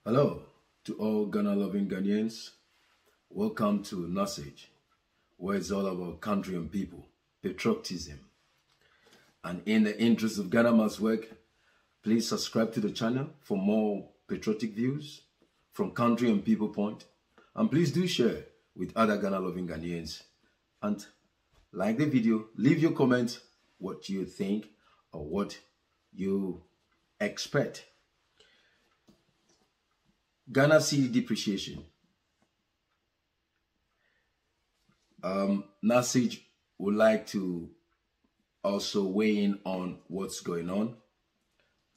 Hello to all Ghana-loving Ghanaians. Welcome to Message, where it's all about country and people, patriotism. And in the interest of Ghana Must Work, please subscribe to the channel for more patriotic views from country and people point. And please do share with other Ghana-loving Ghanaians. And like the video, leave your comments what you think or what you expect. Ghana Cedi Depreciation. Message would like to also weigh in on what's going on.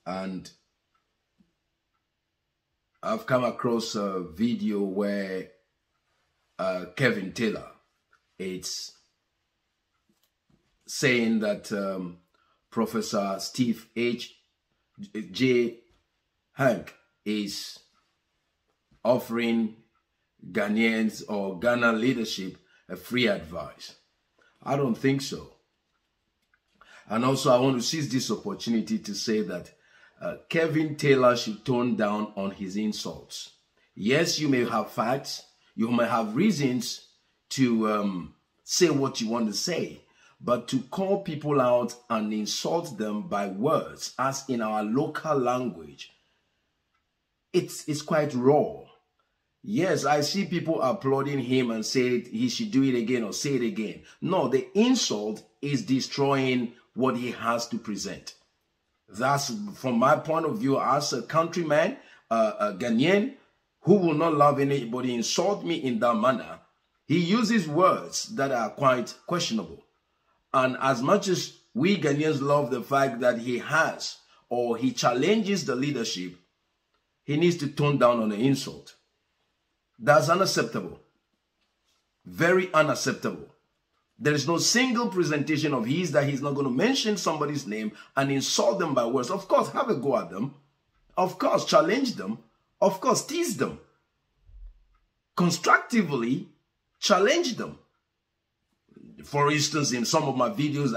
And I've come across a video where Kevin Taylor is saying that Professor Steve J. Hanke is offering Ghanaians or Ghana leadership a free advice. I don't think so. And also I want to seize this opportunity to say that Kevin Taylor should tone down on his insults. Yes, you may have facts, you may have reasons to say what you want to say, but to call people out and insult them by words, as in our local language, it's quite raw. Yes, I see people applauding him and say he should do it again or say it again. No, the insult is destroying what he has to present. That's, from my point of view, as a countryman, a Ghanaian who will not love anybody insult me in that manner. He uses words that are quite questionable. And as much as we Ghanaians love the fact that he has or he challenges the leadership, he needs to tone down on the insult. That's unacceptable. Very unacceptable. There is no single presentation of his that he's not going to mention somebody's name and insult them by words. Of course, have a go at them. Of course, challenge them. Of course, tease them. Constructively challenge them. For instance, in some of my videos,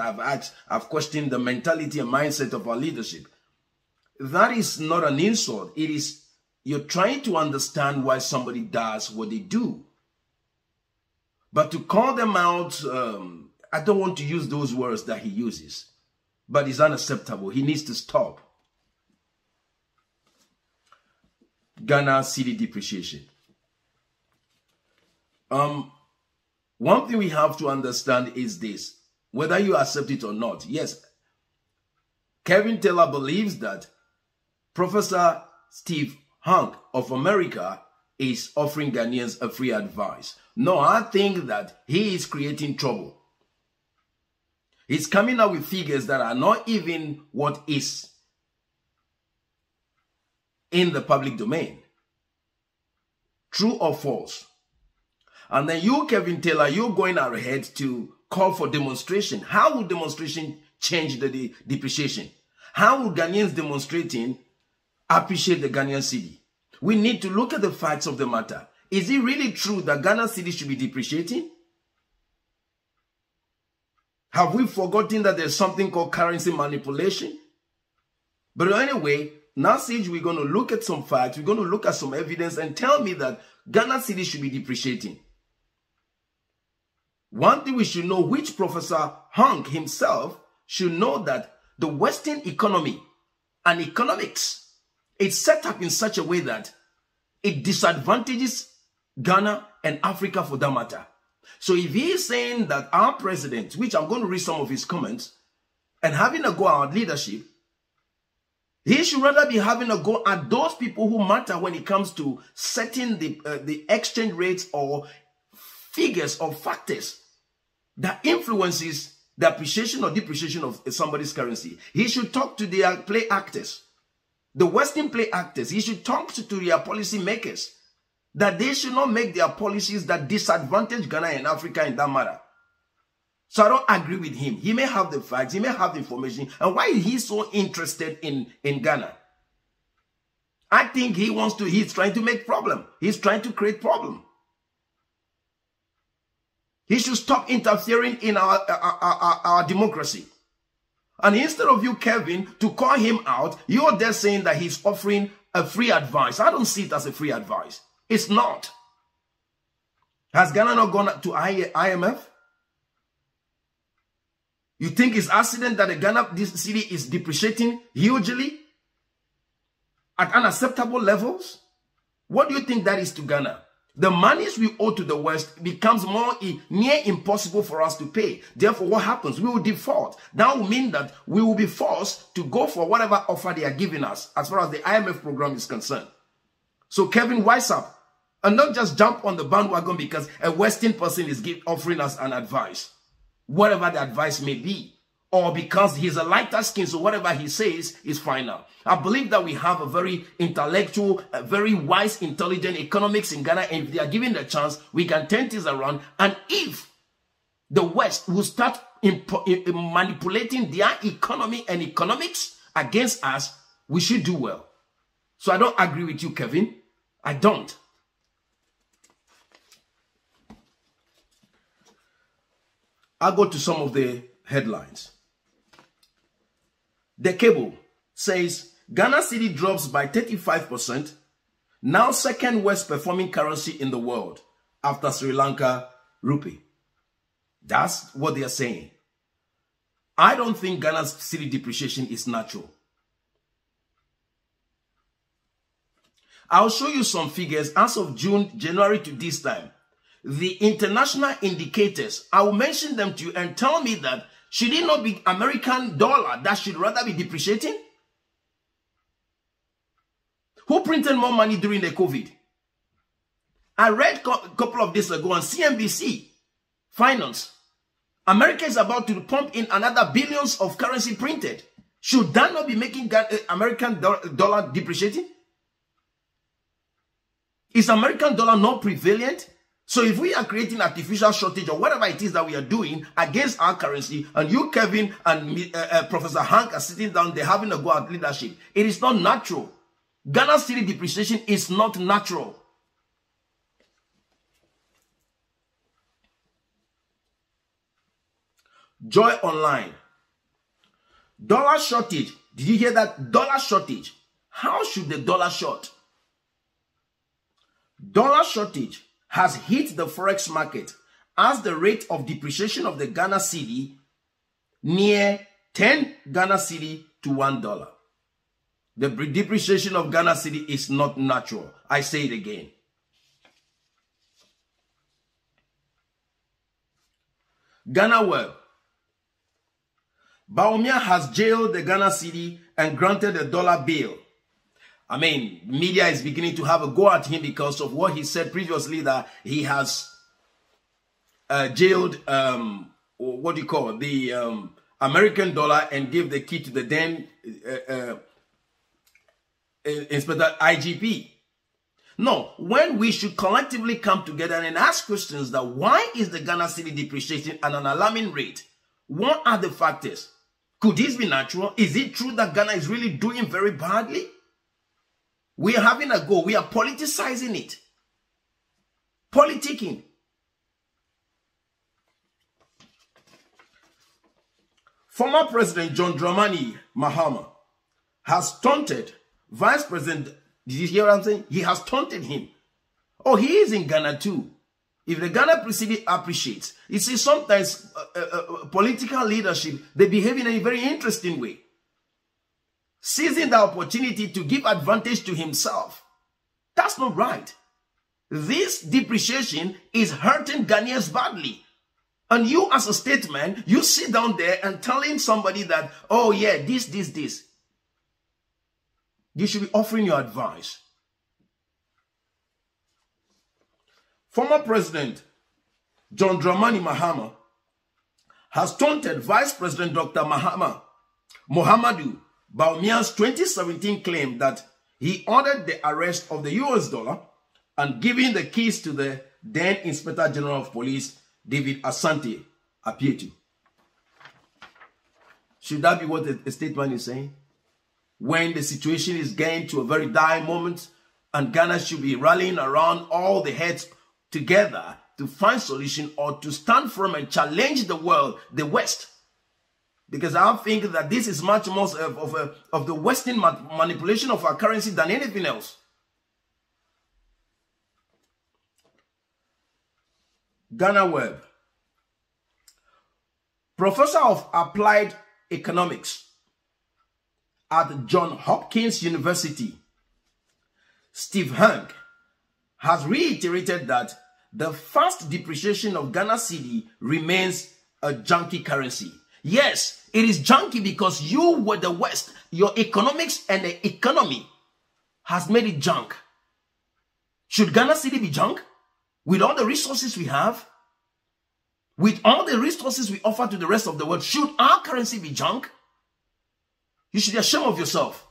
I've questioned the mentality and mindset of our leadership. That is not an insult. It is, you're trying to understand why somebody does what they do. But to call them out, I don't want to use those words that he uses. But it's unacceptable. He needs to stop. Ghana Cedi Depreciation. One thing we have to understand is this. Whether you accept it or not. Yes, Kevin Taylor believes that Professor Steve Hanke of America is offering Ghanaians a free advice. No, I think that he is creating trouble. He's coming out with figures that are not even what is in the public domain. True or false? And then you, Kevin Taylor, you're going ahead to call for demonstration. How will demonstration change the depreciation? How will Ghanaians demonstrating appreciate the Ghanaian cedi? We need to look at the facts of the matter. Is it really true that Ghana cedi should be depreciating? Have we forgotten that there's something called currency manipulation? But anyway, now we're going to look at some facts, we're going to look at some evidence and tell me that Ghana cedi should be depreciating. One thing we should know, which Professor Hanke himself should know, that the Western economy and economics, it's set up in such a way that it disadvantages Ghana and Africa for that matter. So if he is saying that our president, which I'm going to read some of his comments, and having a go at our leadership, he should rather be having a go at those people who matter when it comes to setting the exchange rates or figures or factors that influences the appreciation or depreciation of somebody's currency. He should talk to their play actors. The Western play actors, he should talk to their policy makers that they should not make their policies that disadvantage Ghana and Africa in that matter. So I don't agree with him. He may have the facts, he may have the information. And why is he so interested in Ghana? I think he's trying to make problem. He's trying to create problem. He should stop interfering in our democracy. And instead of you, Kevin, to call him out, you're there saying that he's offering a free advice. I don't see it as a free advice. It's not. Has Ghana not gone to IMF? You think it's accident that the Ghana cedi is depreciating hugely at unacceptable levels? What do you think that is to Ghana? The monies we owe to the West becomes near impossible for us to pay. Therefore, what happens? We will default. That will mean that we will be forced to go for whatever offer they are giving us as far as the IMF program is concerned. So Kevin, wise up. And not just jump on the bandwagon because a Western person is offering us an advice. Whatever the advice may be. Or because he's a lighter skin, so whatever he says is final. I believe that we have a very intellectual, a very wise, intelligent economics in Ghana. And if they are given the chance, we can turn things around. And if the West will start manipulating their economy and economics against us, we should do well. So I don't agree with you, Kevin. I don't. I'll go to some of the headlines. The Cable says Ghana cedi drops by 35%, now second worst performing currency in the world after Sri Lanka rupee. That's what they are saying. I don't think Ghana's cedi depreciation is natural. I'll show you some figures as of January to this time. The international indicators, I will mention them to you and tell me that should it not be American dollar that should rather be depreciating? Who printed more money during the COVID? I read a couple of days ago on CNBC Finance. America is about to pump in another billions of currency printed. Should that not be making American dollar depreciating? Is American dollar not prevalent? So if we are creating artificial shortage or whatever it is that we are doing against our currency, and you, Kevin, and Professor Hanke are sitting down there having a go at leadership, it is not natural. Ghana's cedi depreciation is not natural. Joy Online. Dollar shortage. Did you hear that? Dollar shortage. How should the dollar short? Dollar shortage has hit the forex market as the rate of depreciation of the Ghana cedi near 10 Ghana cedi to $1. The depreciation of Ghana cedi is not natural. I say it again. Ghana Web. Baumia has jailed the Ghana cedi and granted a dollar bail. I mean, media is beginning to have a go at him because of what he said previously, that he has jailed, what do you call it, the American dollar and gave the key to the then Inspector IGP. No, when we should collectively come together and ask questions that why is the Ghana cedi depreciating at an alarming rate? What are the factors? Could this be natural? Is it true that Ghana is really doing very badly? We are having a go. We are politicizing it. Politicking. Former President John Dramani Mahama has taunted Vice President. Did you hear what I'm saying? He has taunted him. Oh, he is in Ghana too. If the Ghana president appreciates, you see, sometimes political leadership, they behave in a very interesting way. Seizing the opportunity to give advantage to himself. That's not right. This depreciation is hurting Ghanaians badly. And you as a statesman, you sit down there and telling somebody that, oh yeah, this. You should be offering your advice. Former President John Dramani Mahama has taunted Vice President Dr. Mohamedou Bawumia's 2017 claim that he ordered the arrest of the US dollar and giving the keys to the then Inspector General of Police, David Asante Apietu. Should that be what the statement is saying? When the situation is getting to a very dire moment and Ghana should be rallying around all the heads together to find solution or to stand firm and challenge the world, the West. Because I think that this is much more of the Western manipulation of our currency than anything else. Ghana Web. Professor of Applied Economics at Johns Hopkins University, Steve Hanke, has reiterated that the fast depreciation of Ghana cedi remains a junky currency. Yes, it is junky because you were the West. Your economics and the economy has made it junk. Should Ghana cedi be junk? With all the resources we have? With all the resources we offer to the rest of the world, should our currency be junk? You should be ashamed of yourself.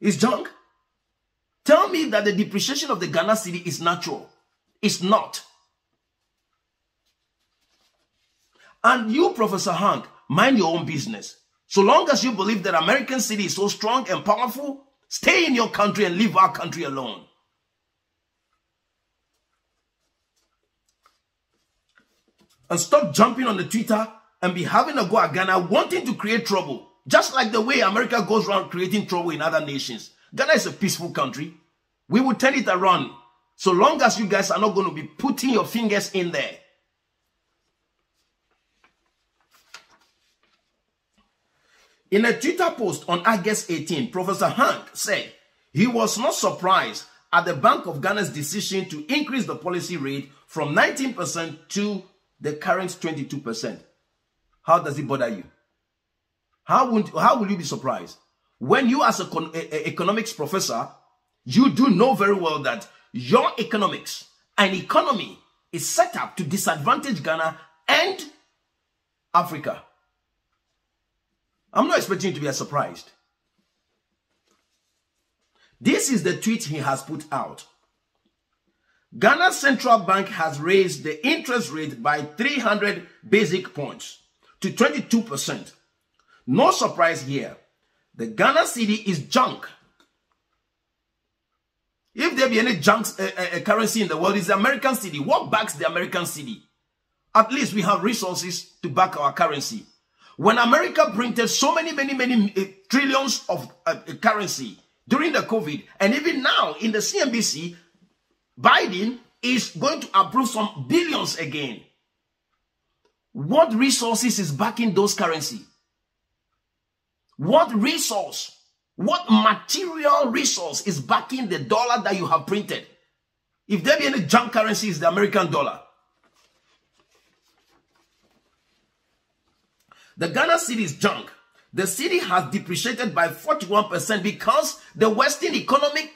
It's junk? Tell me that the depreciation of the Ghana cedi is natural. It's not. And you, Professor Hanke, mind your own business. So long as you believe that American cedi is so strong and powerful, stay in your country and leave our country alone. And stop jumping on the Twitter and be having a go at Ghana, wanting to create trouble. Just like the way America goes around creating trouble in other nations. Ghana is a peaceful country. We will turn it around. So long as you guys are not going to be putting your fingers in there. In a Twitter post on August 18, Professor Hanke said he was not surprised at the Bank of Ghana's decision to increase the policy rate from 19% to the current 22%. How does it bother you? How will you be surprised? When you as an economics professor, you do know very well that your economics and economy is set up to disadvantage Ghana and Africa. I'm not expecting you to be surprised. This is the tweet he has put out. Ghana's central bank has raised the interest rate by 300 basic points to 22%. No surprise here. The Ghana cedi is junk. If there be any junk currency in the world, it's the American cedi. What backs the American cedi? At least we have resources to back our currency. When America printed so many trillions of currency during the COVID, and even now in the CNBC, Biden is going to approve some billions again. What resources is backing those currency? What resource, what material resource is backing the dollar that you have printed? If there be any junk currency, it's the American dollar. The Ghana cedi is junk. The cedi has depreciated by 41% because the Western economy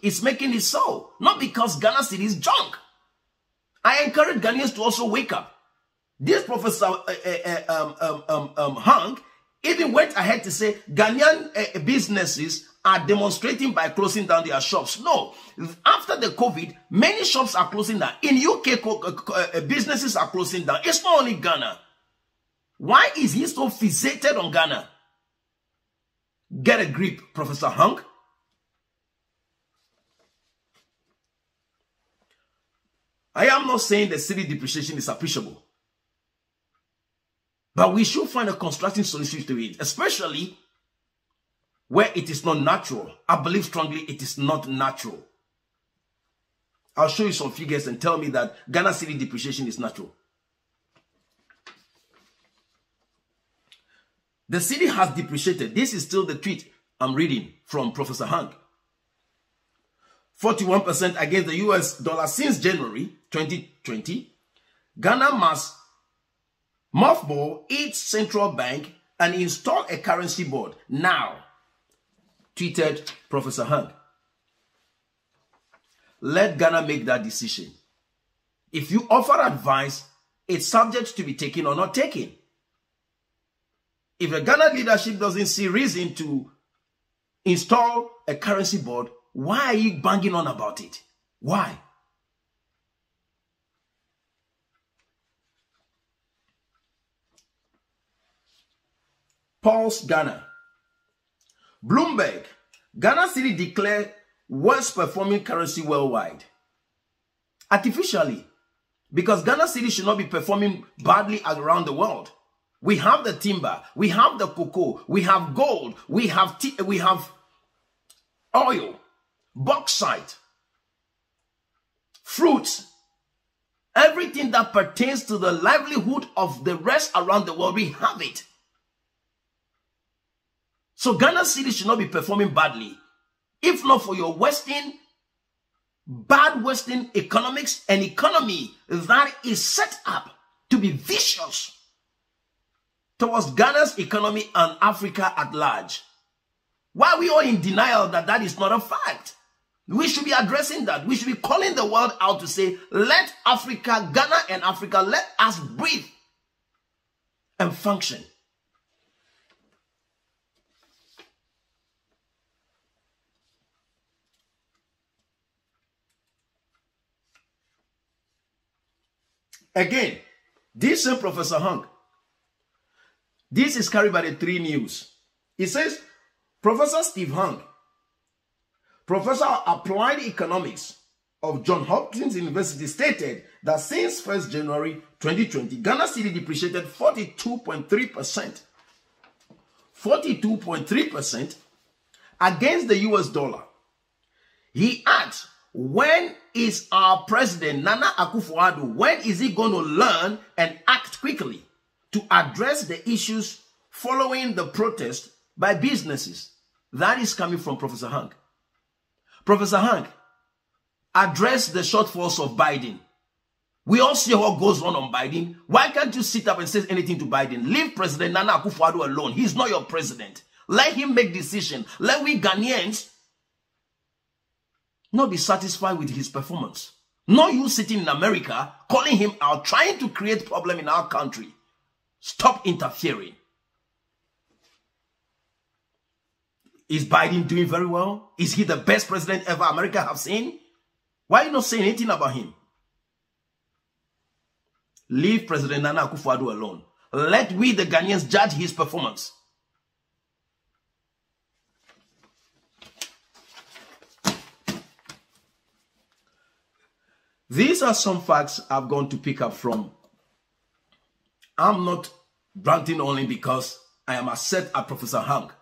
is making it so. Not because Ghana cedi is junk. I encourage Ghanaians to also wake up. This Professor Hanke even went ahead to say Ghanaian businesses are demonstrating by closing down their shops. No, after the COVID, many shops are closing down. In UK, businesses are closing down. It's not only Ghana. Why is he so fixated on Ghana? Get a grip, Professor Hanke. I am not saying the cedi depreciation is appreciable. But we should find a constructive solution to it, especially where it is not natural. I believe strongly it is not natural. I'll show you some figures and tell me that Ghana cedi depreciation is natural. The cedi has depreciated. This is still the tweet I'm reading from Professor Hanke. 41% against the US dollar since January 2020. Ghana must mothball its central bank and install a currency board now, tweeted Professor Hanke. Let Ghana make that decision. If you offer advice, it's subject to be taken or not taken. If the Ghana leadership doesn't see reason to install a currency board, why are you banging on about it? Why? Pulse Ghana. Bloomberg. Ghana cedi declared worst performing currency worldwide. Artificially. Because Ghana cedi should not be performing badly around the world. We have the timber, we have the cocoa, we have gold, we have oil, bauxite, fruits, everything that pertains to the livelihood of the rest around the world, we have it. So Ghana's city should not be performing badly. If not for your bad Western economics and economy that is set up to be vicious towards Ghana's economy and Africa at large. Why are we all in denial that that is not a fact? We should be addressing that. We should be calling the world out to say, let Africa, Ghana and Africa, let us breathe and function. Again, this same Professor Hanke, this is carried by the 3 News. It says, Professor Steve Hanke, Professor of Applied Economics of Johns Hopkins University, stated that since 1st January 2020, Ghana's cedi depreciated 42.3%. 42.3% against the US dollar. He asked, when is our president, Nana Akufo-Addo, when is he going to learn and act quickly to address the issues following the protest by businesses? That is coming from Professor Hanke. Professor Hanke, address the shortfalls of Biden. We all see what goes on Biden. Why can't you sit up and say anything to Biden? Leave President Nana Akufo-Addo alone. He's not your president. Let him make decisions. Let we Ghanaians not be satisfied with his performance. Not you sitting in America, calling him out, trying to create problem in our country. Stop interfering. Is Biden doing very well? Is he the best president ever America have seen? Why are you not saying anything about him? Leave President Nana Akufo-Addo alone. Let we the Ghanaians judge his performance. These are some facts I've gone to pick up from. I'm not ranting only because I am upset at Professor Hanke.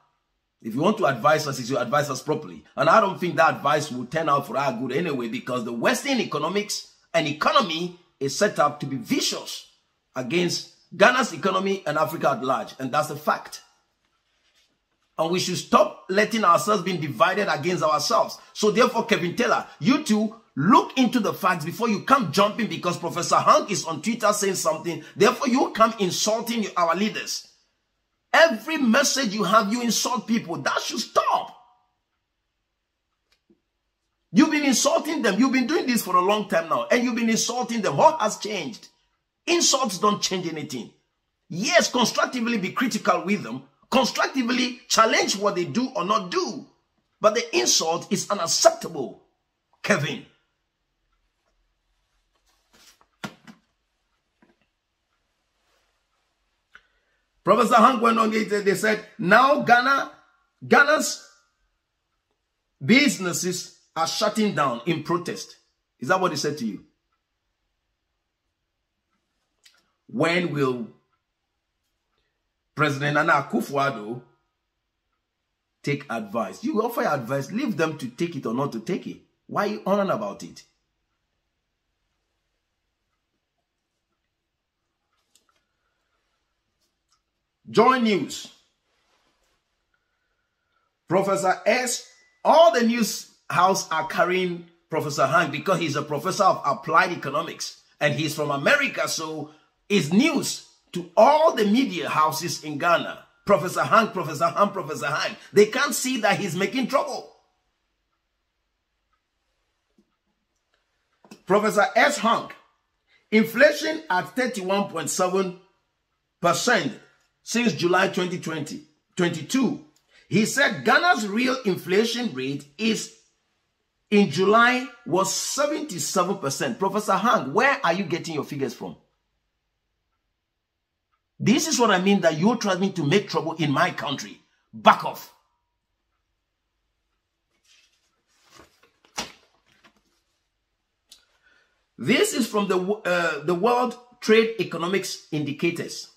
If you want to advise us, you should advise us properly. And I don't think that advice will turn out for our good anyway, because the Western economics and economy is set up to be vicious against Ghana's economy and Africa at large. And that's a fact. And we should stop letting ourselves be divided against ourselves. So therefore, Kevin Taylor, you two, look into the facts before you come jumping because Professor Hanke is on Twitter saying something. Therefore, you come insulting our leaders. Every message you have, you insult people. That should stop. You've been insulting them. You've been doing this for a long time now. And you've been insulting them. What has changed? Insults don't change anything. Yes, constructively be critical with them. Constructively challenge what they do or not do. But the insult is unacceptable, Kevin. Professor Hanke went on, they said, now Ghana's businesses are shutting down in protest. Is that what they said to you? When will President Nana Akufo-Addo take advice? You offer your advice, leave them to take it or not to take it. Why are you on about it? Joy News. Professor S. All the news house are carrying Professor Hanke because he's a professor of applied economics and he's from America, so it's news to all the media houses in Ghana. Professor Hanke, Professor Hanke, Professor Hanke. They can't see that he's making trouble. Professor S. Hanke, inflation at 31.7% since July 2022. He said Ghana's real inflation rate is in July was 77%. Professor Hanke, where are you getting your figures from? This is what I mean that you're trying to make trouble in my country. Back off. This is from the World Trade Economics Indicators.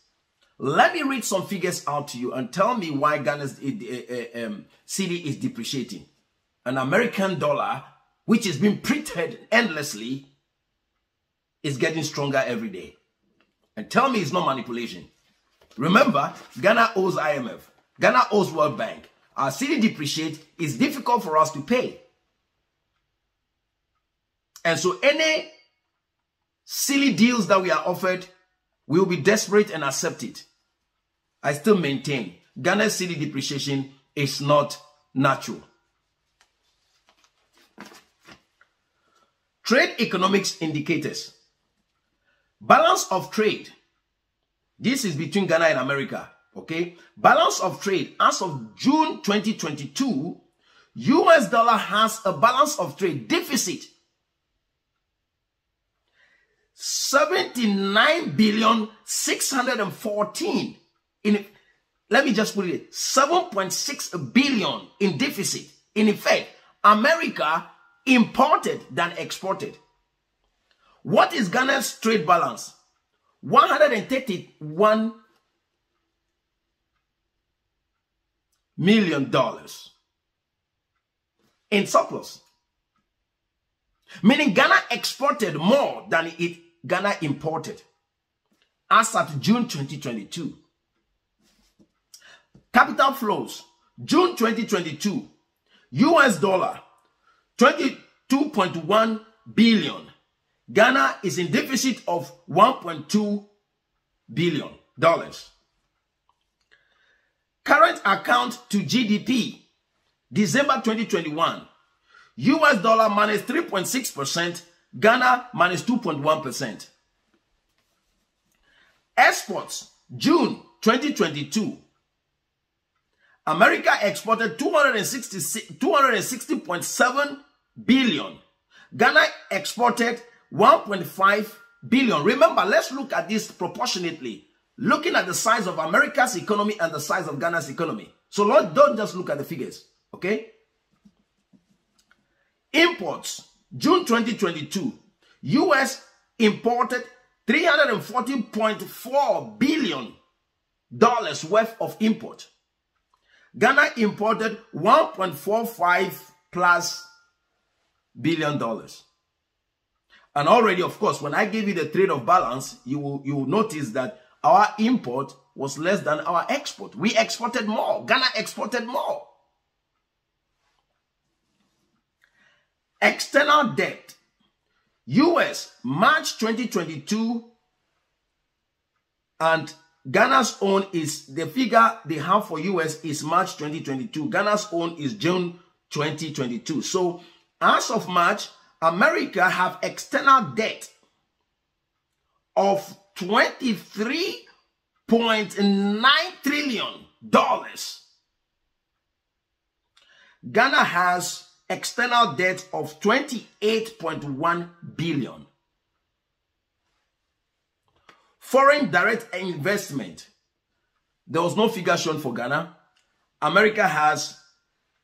Let me read some figures out to you and tell me why Ghana's cedi is depreciating. An American dollar, which is being printed endlessly, is getting stronger every day. And tell me it's not manipulation. Remember, Ghana owes IMF. Ghana owes World Bank. Our cedi depreciate is difficult for us to pay. And so any silly deals that we are offered, we will be desperate and accept it. I still maintain Ghana's cedi depreciation is not natural. Trade economics indicators. Balance of trade. This is between Ghana and America. Okay. Balance of trade. As of June 2022, US dollar has a balance of trade deficit. 79,614,000,000 in, let me just put it, 7.6 billion in deficit. In effect, America imported than exported. What is Ghana's trade balance? $131 million in surplus. Meaning Ghana exported more than Ghana imported as at June 2022. Capital flows. June 2022. US dollar 22.1 billion. Ghana is in deficit of $1.2 billion. Current account to GDP. December 2021. US dollar minus 3.6%, Ghana minus 2.1%. Exports, June 2022. America exported 260.7 billion. Ghana exported 1.5 billion. Remember, let's look at this proportionately. Looking at the size of America's economy and the size of Ghana's economy. So don't just look at the figures, okay? Imports, June 2022, US imported $340.4 billion worth of import. Ghana imported $1.45+ billion. And already, of course, when I gave you the trade of balance, you will notice that our import was less than our export. We exported more. Ghana exported more. External debt. US, March 2022, and Ghana's own is, the figure they have for US is March 2022. Ghana's own is June 2022. So, as of March, America have external debt of $23.9 trillion. Ghana has external debt of 28.1 billion. Foreign direct investment. There was no figure shown for Ghana. America has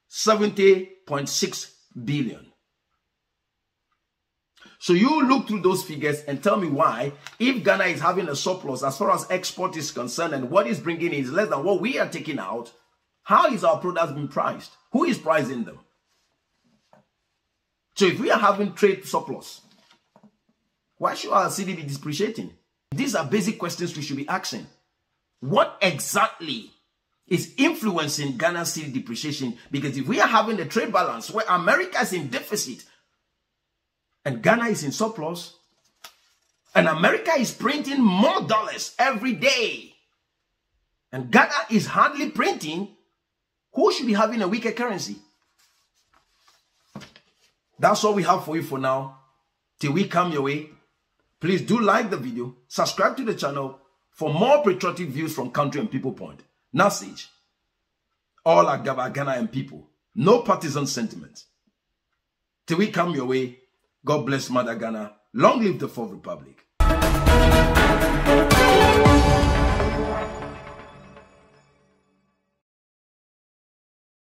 70.6 billion. So you look through those figures and tell me why, if Ghana is having a surplus as far as export is concerned and what is bringing in is less than what we are taking out, how is our products being priced? Who is pricing them? So if we are having trade surplus, why should our cedi be depreciating? These are basic questions we should be asking. What exactly is influencing Ghana's cedi depreciation? Because if we are having a trade balance where America is in deficit and Ghana is in surplus, and America is printing more dollars every day, and Ghana is hardly printing, who should be having a weaker currency? That's all we have for you for now. Till we come your way, please do like the video, subscribe to the channel for more patriotic views from country and people point. Message. All are Ghana and people. No partisan sentiments. Till we come your way, God bless Mother Ghana. Long live the Fourth Republic.